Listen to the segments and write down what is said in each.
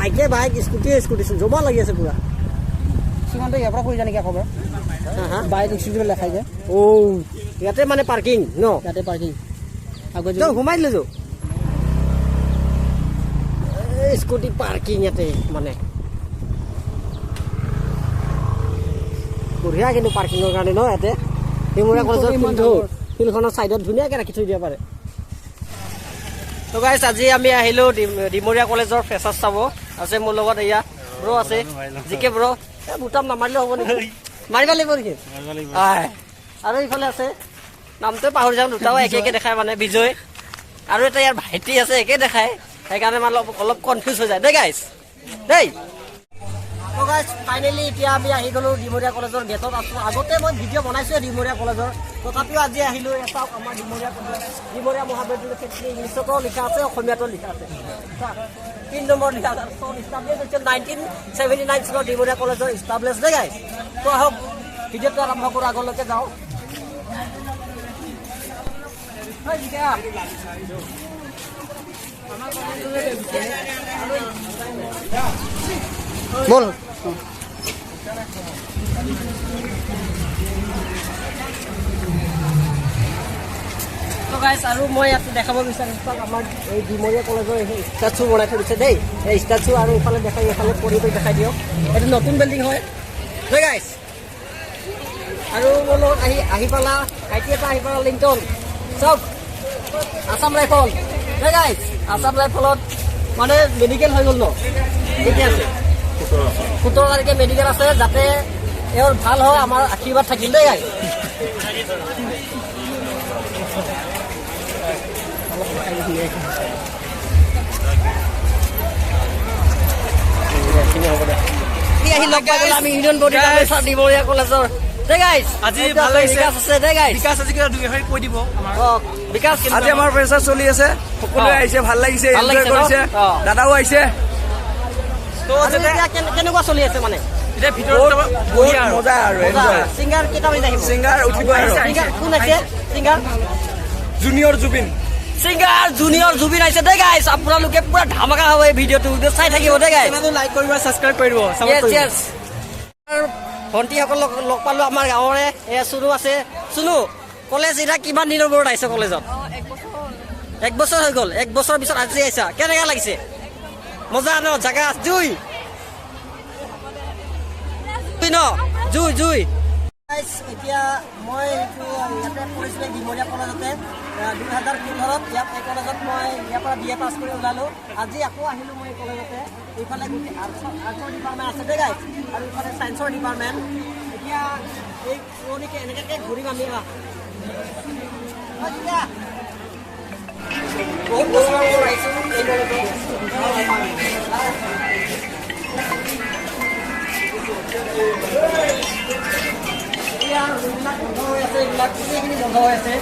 বাইকে bike scooty জমা লাগি আছে পুৰা সীমান্ত ইয়াৰ পৰা কৰি জানি কি খবৰ বাইক স্কুটি লেখাই যে ইয়াতে মানে পাৰ্কিং ন ইয়াতে পাৰ্কিং আগত সোমাই দিলো যো স্কুটি পাৰ্কিং ইয়াতে মানে বঢ়িয়া কিন্তু পাৰ্কিঙৰ কাৰণে ন ইয়াতে ডিমৰীয়া কলেজৰ ফিল্ডখনৰ চাইডত ধুনীয়াকৈ ৰাখি থৈ দিব পাৰে তো গাইছ আজি আমি আহিলো ডিমৰীয়া কলেজৰ ফ্ৰেছাৰ্ছ চাব আছে মোৰ লগত এয়া ব্ৰ আছে জিকে ব্ৰ বুটাম নামাৰিলেও হ'ব নেকি মাৰিব লাগিব নেকি আৰু ইফালে আছে নামটোৱে পাহৰি যাওঁ দুটাও একে দেখায় মানে বিজয় আৰু এটা ইয়াৰ ভাইটি আছে একে দেখায় সেইকাৰণে মানে অলপ কনফিউজ হৈ যায় দেই গাইছ দেই তো গাইছ ফাইনেলি এতিয়া আমি আহি গ'লো ডিমৰীয়া কলেজৰ গেটত আছোঁ আগতে মই ভিডিঅ' বনাইছোঁ ডিমৰীয়া কলেজৰ তথাপিও আজি আহিলোঁ চাওক আমাৰ ডিমৰীয়া কলেজ ডিমৰীয়া মহাবিদ্যালয় ইংলিছতো লিখা আছে অসমীয়াতো লিখা আছে 3 নম্বৰ লিখা আছে ইষ্টাব্লিছ হৈছে 1979 চনৰ ডিমৰীয়া কলেজৰ ইষ্টাব্লিছ দেই গাইছ তো আহক ভিডিঅ'টো আৰম্ভ কৰোঁ আগলৈকে যাওঁ বল আৰু মই ইয়াতে দেখাব বিচাৰিছোঁ আমাৰ এই ডিমৰীয়া কলেজৰ ষ্টেচু বনাই থৈ দিছে দেই এই ষ্টেচু আৰু এইফালে দেখাই এইফালে পৰিৱেশ দেখাই দিয়ক এইটো নতুন বিল্ডিং হয় দেই গাইছ আৰু মোৰ লগত আহি পালা ভাইটি এটা আহি পালা লিংটন চাওক আছাম ৰাইফল দেই গাইছ আছাম ৰাইফলত মানে মেডিকেল হৈ গ'ল ন ঠিকে আছে 17 তাৰিখে মেডিকেল আছে যাতে এওঁৰ ভাল হয় আমাৰ আশীৰ্বাদ থাকিল দেই গাইছ আমি ইউনিয়ন বডি ডিমৰীয়া কলেজৰ দেই গাইছ আজি ভাল লাগিছে আছে দেই গাইছ বিকাশ আজি কিবা দুই এষাৰি কৈ দিব বিকাশ আজি আমাৰ প্ৰেচাৰ চলি আছে সকলোৱে আহিছে ভাল লাগিছে এনজয় কৰিছে দাদাও আহিছে তো কেনেকুৱা চলি আছে মানে এতিয়া ভিতৰত মজা আৰু সিংগাৰ কেইটা বাজি আহিব সিংগাৰ উঠিব আৰু কোন আছে singer junior Zubeen singer junior Zubeen আহিছে দেই গাইছ আপোনালোকে পুৰা ধামাকা হ'ব এই ভিডিঅ'টো চাই থাকিব দেই গাইছ লাইক কৰিব ছাবস্ক্ৰাইব কৰিব ভণ্টিসকলক লগ পালো আমাৰ গাঁৱৰে এয়া চুনু আছে চুনু কলেজ এতিয়া কিমান দিনৰ মূৰত আহিছে কলেজত 1 বছৰ হৈ গ'ল 1 বছৰৰ পিছত আজি আহিছা কেনেকুৱা লাগিছে মজা ন জাগা জুই ন জুই জুই এতিয়া মই ইয়াতে পঢ়িছিলোঁ ডিমৰীয়া কলেজতে 2015ত ইয়াত এই কলেজত মই ইয়াৰ পৰা BA পাছ কৰি ওলালোঁ আজি আকৌ আহিলোঁ মই এই কলেজতে এইফালে গোটেই আৰ্টছৰ ডিপাৰ্টমেণ্ট আছে দেই গাইছ আৰু এইফালে ছায়েন্সৰ ডিপাৰ্টমেণ্ট এতিয়া এই পুৰণিকে এনেকৈ ঘূৰিম আমি বহুত বছৰ আহিছোঁ এই কলেজত এইবিলাক বন্ধ হৈ আছে এইবিলাক গোটেইখিনি বন্ধ হৈ আছে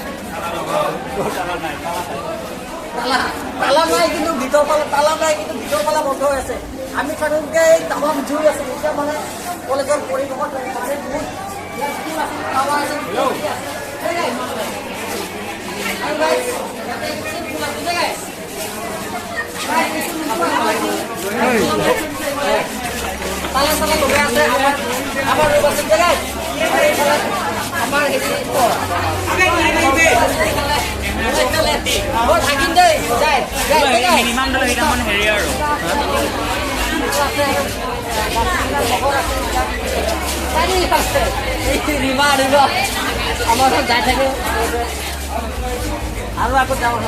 তালা নাই কিন্তু ভিতৰ ফালে বন্ধ হৈ আছে আমি থাকোঁতে তামাম জুই আছে এতিয়া মানে কলেজৰ পৰিৱেশত মানে বহুত তালা লগাই আছে আমাৰ ৰোগ আছে জেগাত আমাৰ থাকিম দেই মিনিমাম মানে হেৰি আৰু আমাৰ ঘৰত যাই থাকে আৰু আগত যাওঁ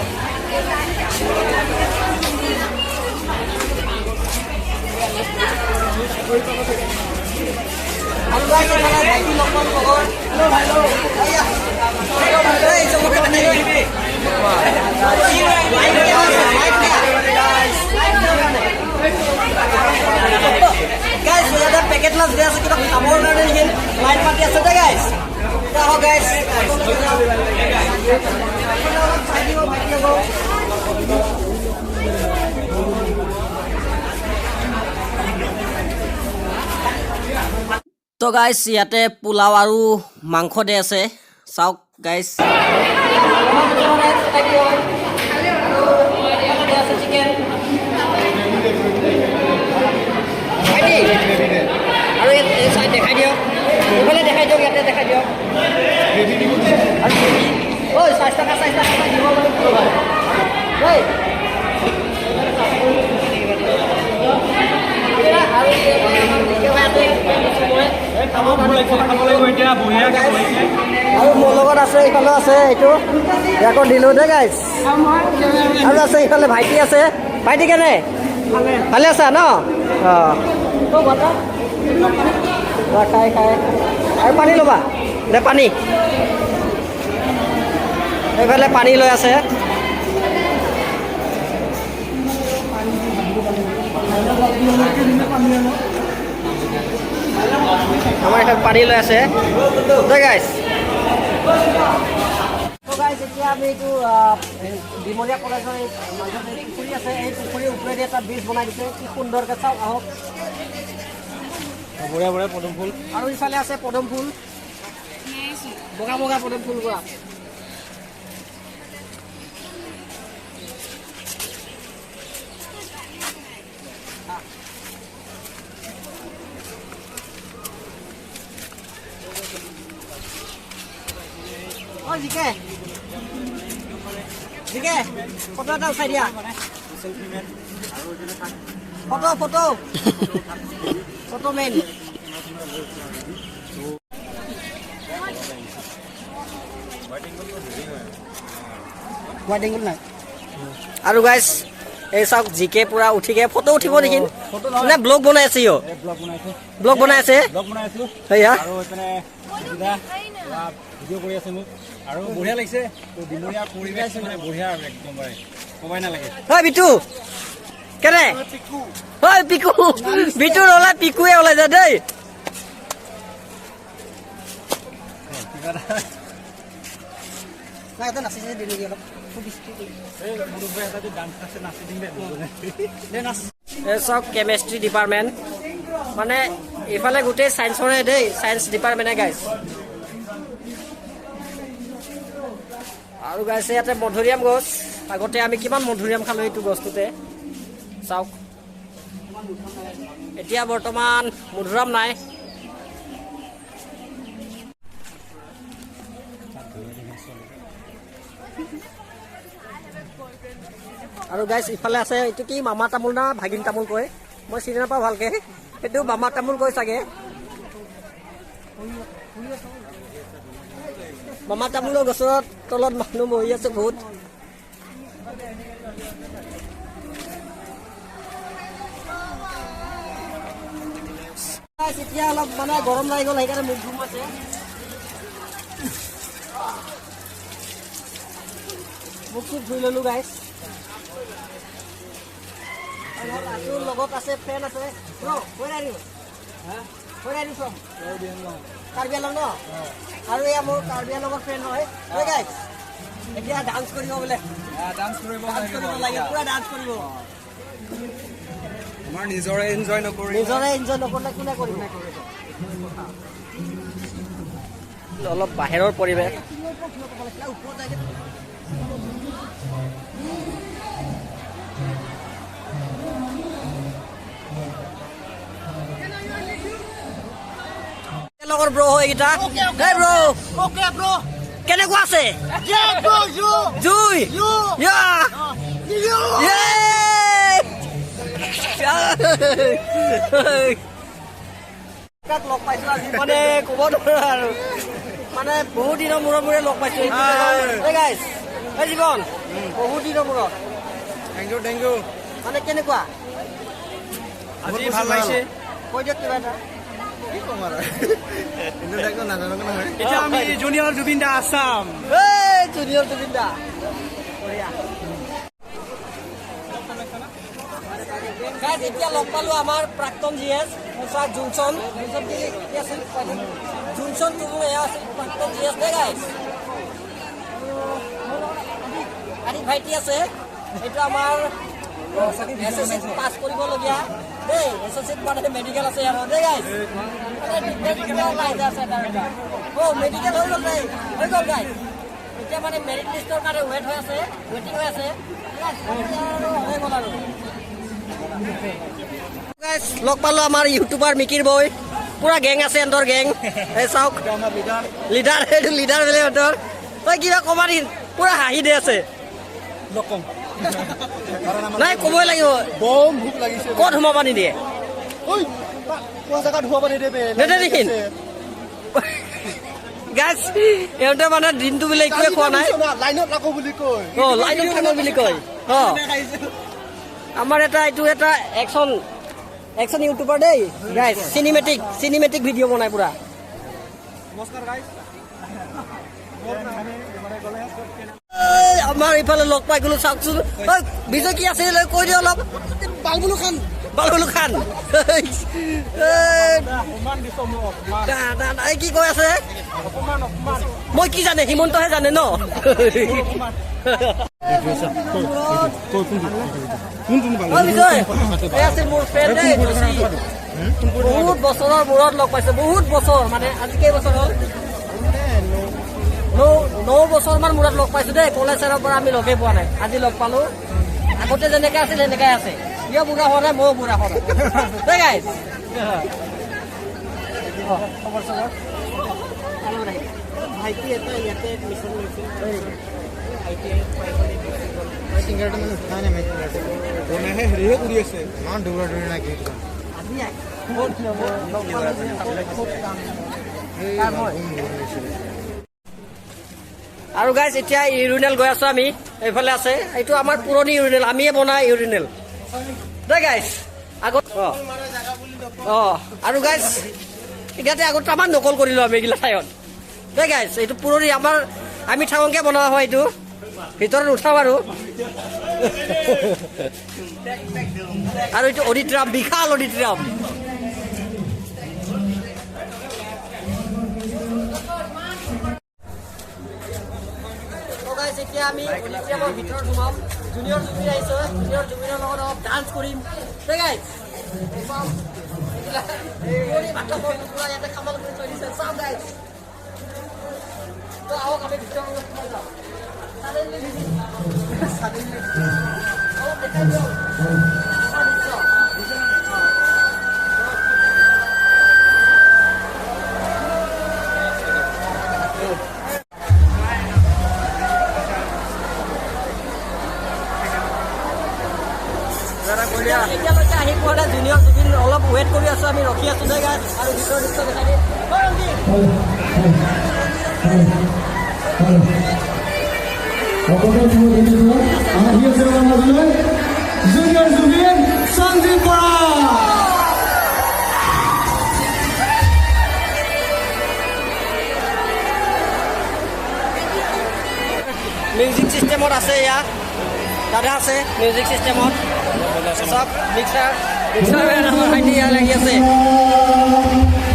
পেকেট লাঞ্চ দিয়া আছে কিবা খাবৰ কাৰণে লাইন পাতি আছে দে গাইছ গাইছ তো গাইছ ইয়াতে পোলাও আৰু মাংস দে আছে চাওক গাইছ আৰু মোৰ লগত আছে এইফালে আছে এইটো ইয়াকো দিলোঁ দেই গাইজ আৰু আছে এইফালে ভাইটি আছে ভাইটি কেনে ভালে আছা ন অঁ খাই খাই আৰু পানী ল'বা দে পানী এইফালে পানী লৈ আছে আমাৰ এইফালে পানী লৈ আছে দেই গাইজ এতিয়া আমি এইটো ডিমৰীয়া কলেজৰ মাজত পুখুৰী আছে এই পুখুৰীৰ ওপৰেদি এটা ব্ৰিজ বনাই দিছে কি সুন্দৰকৈ চাওক আহক বঢ়িয়া বঢ়িয়া পদুম ফুল আৰু ইফালে আছে পদুম ফুল বগা বগা পদুম ফুল কৰা জিকে জিকে ফটো এটা উঠাই দিয়া ফটো ফটো ফটো মেইন আৰু গাইজ এই চাওক জিকে পুৰা উঠিকে ফটো উঠিব নেকি নে ব্লগ বনাই আছে ইও ব্লগ বনাই আছে সেয়া ভিডিঅ' কৰি আছে মোক আৰু বঢ়িয়া লাগিছে ডিমৰীয়া পৰিৱেশ মানে বঢ়িয়া আৰু একদমবাৰে ক'বাই নালাগে হয় বিটু কেনে হয় পিকু বিটু ওলাই পিকুৱে ওলাই যায় দেই চব কেমেষ্ট্ৰি ডিপাৰ্টমেণ্ট মানে এইফালে গোটেই চায়েন্সৰে দেই চায়েন্স ডিপাৰ্টমেণ্টে গাইছ আৰু গাইছে ইয়াতে মধুৰিআম গছ আগতে আমি কিমান মধুৰিআম খালোঁ এইটো গছটোতে চাওক এতিয়া বৰ্তমান মধুৰিআম নাই আৰু গাইছ ইফালে আছে এইটো কি মামা তামোল না ভাগিন তামোল কয় মই চিনি নাপাওঁ ভালকৈ এইটো মামা তামোল কয় চাগে মামা তামোলৰ গছৰ তলত মানুহ বহি আছে বহুত এতিয়া অলপ মানে গৰম লাগি গ'ল সেইকাৰণে মুখ ধুম আছে মুখ চুখ ধুই ল'লোঁ গাইছ লগত আছে ফ্ৰেণ্ড আছে কাৰ্বি আলং ন আৰু এয়া মোৰ কাৰ্বি আলঙৰ ফ্ৰেণ্ড হয় গাইছ এতিয়া ডান্স কৰিব বোলে ডান্স কৰিব লাগে পুৰা ডান্স কৰিব আমাৰ নিজৰে এনজয় নকৰিলে কোনে কৰিব অলপ বাহিৰৰ পৰিৱেশ লগৰ ব্ৰ হয় এইকেইটা এই ব্ৰ কেনেকুৱা আছে জুই লগ পাইছো আজি মানে ক'ব নোৱাৰো আৰু মানে বহুত দিনৰ মূৰে মূৰে লগ পাইছো গাইছ এই জীৱন বহুত দিনৰ মূৰত থেংক ইউ মানে কেনেকুৱা আজি ভাল লাগিছে কৈ দিয়ক কিবা এটা এতিয়া আমি জুনিয়ৰ জুবিন দা আছাম জুনিয়ৰ জুবিন দা এতিয়া লগ পালো আমাৰ প্ৰাক্তন জি এছ জুনচন তুমু এয়া আছিল প্ৰাক্তন জি এছ দে গাইছ আদি ভাইটি আছে এইটো আমাৰ SSC পাছ কৰিবলগীয়া দেই SSC মানে মেডিকেল আছে ইয়াৰ দেই গাইছ মেডিকেল হৈ গ'ল দেই হৈ গ'ল গাইছ এতিয়া মানে মেৰিট লিষ্টৰ কাৰণে ৱেইটিং হৈ আছে হৈ গ'ল আৰু লগ পালো আমাৰ ইউটিউবাৰ মিকিৰ বয় পুৰা গেং আছে এন্দৰ গেং এই চাওক লিডাৰ এইটো লিডাৰ বোলে সিহঁতৰ তই কিবা কমাৰি পুৰা হাঁহি দি আছে নকম নাই ক'বই লাগিব বম ভোক লাগিছে ক'ত সোমাব নিদিয়ে ঐ কোৱা জেগাত ধোৱা পানী দেবে নেদে দেখি গাছ ইহঁতে মানে দিনটো বোলে একোৱে খোৱা নাই লাইনত আকৌ বুলি কয় লাইনত থাকো বুলি কয় আমাৰ এইটো এটা একশ্যন ইউটিউবাৰ দেই গাইজ চিনেমেটিক ভিডিঅ' বনাই পুৰা নমস্কাৰ গাইজ আমাৰ ইফালে লগ পাই গলো চাওকচোন বিজয় কি আছে কৈ দিয় অলপ বালবুলু খান কি কৈ আছে মই কি জানে হিমন্তহে জানে ন মোৰ ফ্ৰেণ্ড দেই বহুত বছৰৰ মূৰত লগ পাইছে বহুত বছৰ মানে আজি কেইবছৰ হ'ল 9 বছৰমান মূৰত লগ পাইছো দেই কলেজৰ পৰা আমি লগেই পোৱা নাই আজি লগ পালো আগতে যেনেকে আছিল সেনেকাই আছে ইয়ো বুঢ়া হোৱা নাই ময়ো বুঢ়া হোৱা নাই দেই গাইজ খবৰ চবৰ ভাইটি এটা ইয়াতে এডমিশ্যন লৈছে হেৰিহে কৰি আছে ইমান দৌৰা দৌৰি নাই কি আৰু গাইজ এতিয়া ইউৰিনেল গৈ আছো আমি এইফালে আছে এইটো আমাৰ পুৰণি ইউৰিনেল আমিয়ে বনাই ইউৰিনেল দেই গাইজ আগত আৰু গাইজ ইয়াতে আগত আমাৰ নকল কৰিলো আমি এইগিলা ঠাইত দেই গাইজ এইটো পুৰণি আমাৰ আমি থাকোঁকে বনোৱা হয় এইটো ভিতৰত উঠাম আৰু এইটো অডিটৰাম বিশাল অডিটৰাম এতিয়া আমি অডিটৰিয়ামৰ ভিতৰত সোমাম জুনিয়ৰ জুবিন আহিছে জুনিয়ৰ জুবিনৰ লগত অলপ ডান্স কৰিম দেই গাইজ ইয়াতে কামাল কৰি থৈ দিছে চাম গাইজ তো আহক আমি ভিতৰত সোমাই যাওঁ অলপ দেখাই দিওঁ এতিয়ালৈকে আহি পোৱা নাই জুনিয়ৰ জুবিন অলপ ৱেইট কৰি আছো আমি ৰখি আছো দেই গাইজ আৰু ভিতৰৰ দৃশ্য দেখাই দিম জুনিয়ৰ জুবিন সঞ্জীৱ বৰা মিউজিক চিষ্টেমত আছে ইয়াত দাদা আছে মিউজিক চিষ্টেমত চব মিক্সাৰ আমাৰ ভাইটি ইয়াত লাগি আছে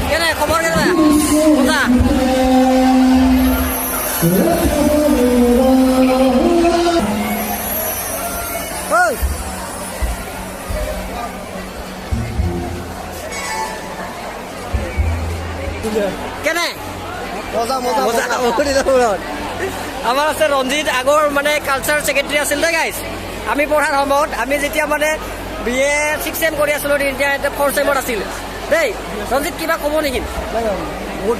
কেনে খবৰ কেনে মজা কেনে মজা আমাৰ আছে ৰঞ্জিত আগৰ মানে কালচাৰ ছেক্ৰেটাৰী আছিল দেই গাইজ আমি পঢ়াৰ সময়ত আমি যেতিয়া মানে BA 6 চেম কৰি আছিলোঁ তেতিয়া 4 চেমত আছিল দেই ৰঞ্জিত কিবা ক'ব নেকি বহুত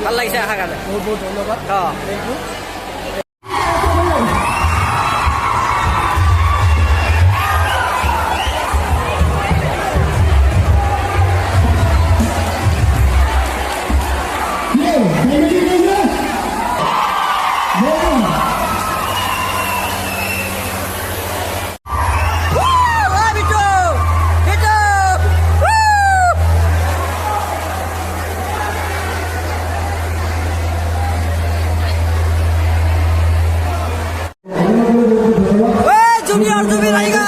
ভাল লাগিছে অহাৰ কাৰণে বহুত ধন্যবাদ থেংক ইউ জুনিয়ৰ জুবিন আহি গ'ল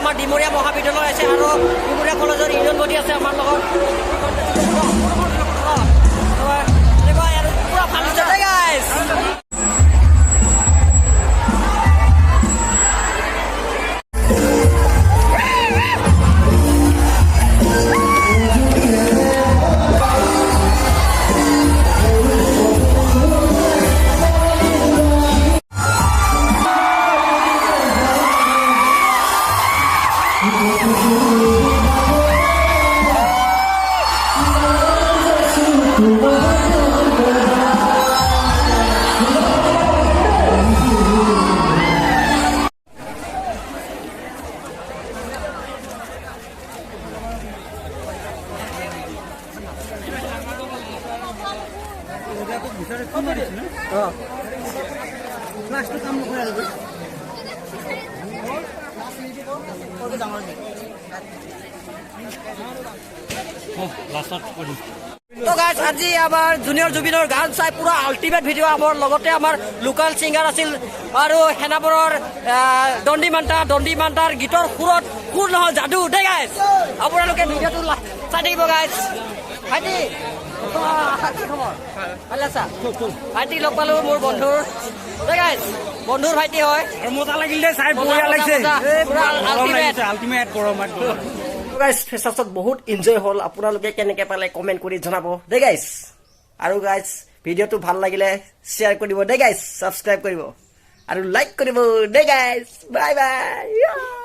আমাৰ ডিমৰীয়া মহাবিদ্যালয় আছে আৰু ডিমৰীয়া কলেজৰ ইউনিয়ন বডি আছে আমাৰ লগত পুৰা ভাল হৈছে দেই গাইজ তো গাইজ আজি আমাৰ জুনিয়ৰ জুবিনৰ গান চাই পুৰা আল্টিমেট ভিডিঅ' আমাৰ লগতে আমাৰ লোকেল ছিংগাৰ আছিল আৰু সেনাবৰৰ দণ্ডি মান্তাৰ গীতৰ সুৰ নহয় যাদু দেই গাইজ আপোনালোকে ভিডিঅ'টো চাই থাকিব গাইজ ভাইটি ভালে আছা ভাইটি লগ পালো মোৰ বন্ধুৰ দেই গাইজ বন্ধুৰ ভাইটি হয় মজা লাগিল দেই চাই বঢ়িয়া লাগিছে আল্টিমেট গৰম গাইজ ফেচাছত বহুত এনজয় হ'ল আপোনালোকে কেনেকৈ পালে কমেণ্ট কৰি জনাব দেই গাইজ আৰু গাইজ ভিডিঅ'টো ভাল লাগিলে শ্বেয়াৰ কৰিব দেই গাইজ ছাবস্ক্ৰাইব কৰিব আৰু লাইক কৰিব দেই গাইজ বাই বাই